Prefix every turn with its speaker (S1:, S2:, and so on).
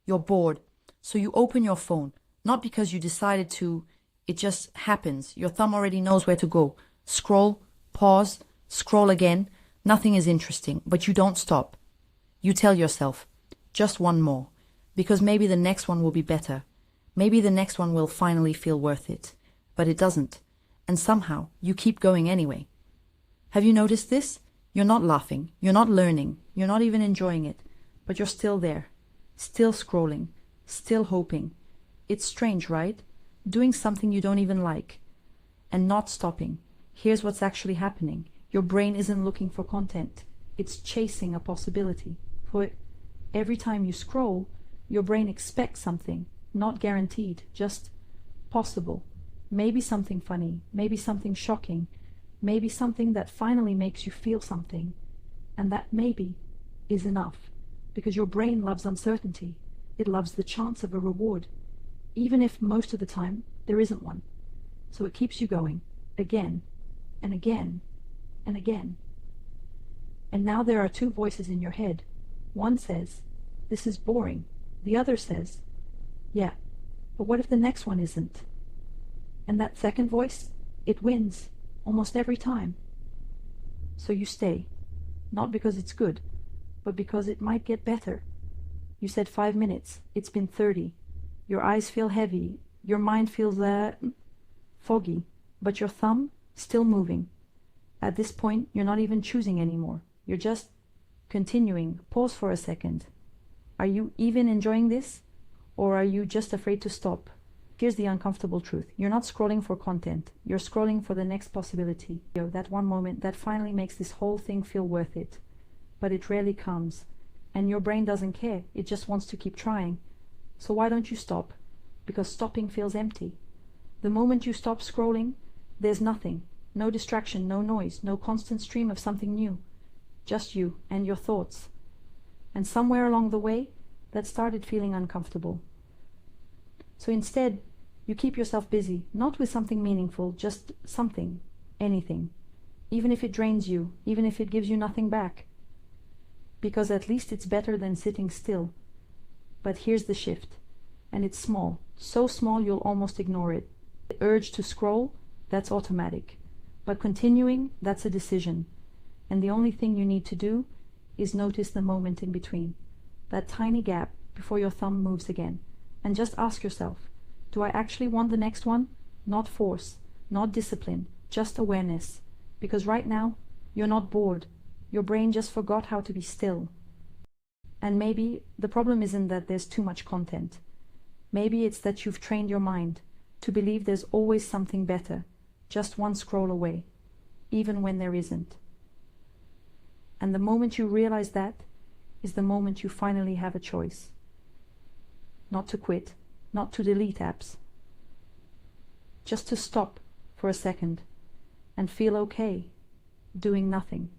S1: You're bored. So you open your phone, not because you decided to, it just happens. Your thumb already knows where to go. Scroll, pause, scroll again. Nothing is interesting, but you don't stop. You tell yourself, just one more, because maybe the next one will be better. Maybe the next one will finally feel worth it. But it doesn't. And somehow you keep going anyway. Have you noticed this? You're not laughing, you're not learning, you're not even enjoying it, but you're still there, still scrolling, still hoping. It's strange, right? Doing something you don't even like, and not stopping. Here's what's actually happening. Your brain isn't looking for content. It's chasing a possibility. For every time you scroll, your brain expects something, not guaranteed, just possible. Maybe something funny, maybe something shocking, maybe something that finally makes you feel something. And that maybe is enough, because your brain loves uncertainty. It loves the chance of a reward, even if most of the time there isn't one. So it keeps you going, again, and again, and again. And now there are two voices in your head. One says, this is boring. The other says, yeah, but what if the next one isn't? And that second voice, it wins, almost every time. So you stay, not because it's good, but because it might get better. You said 5 minutes, it's been 30. Your eyes feel heavy, your mind feels foggy, but your thumb still moving. At this point, you're not even choosing anymore. You're just continuing. Pause for a second. Are you even enjoying this? Or are you just afraid to stop? Here's the uncomfortable truth. You're not scrolling for content. You're scrolling for the next possibility. That one moment that finally makes this whole thing feel worth it. But it rarely comes. And your brain doesn't care. It just wants to keep trying. So why don't you stop? Because stopping feels empty. The moment you stop scrolling, there's nothing. No distraction, no noise, no constant stream of something new. Just you and your thoughts. And somewhere along the way, that started feeling uncomfortable. So instead, you keep yourself busy, not with something meaningful, just something, anything. Even if it drains you, even if it gives you nothing back. Because at least it's better than sitting still. But here's the shift. And it's small, so small you'll almost ignore it. The urge to scroll, that's automatic. But continuing, that's a decision. And the only thing you need to do is notice the moment in between. That tiny gap before your thumb moves again. And just ask yourself, do I actually want the next one? Not force, not discipline, just awareness. Because right now, you're not bored. Your brain just forgot how to be still. And maybe the problem isn't that there's too much content. Maybe it's that you've trained your mind to believe there's always something better, just one scroll away, even when there isn't. And the moment you realize that is the moment you finally have a choice. Not to quit, not to delete apps. Just to stop for a second and feel okay doing nothing.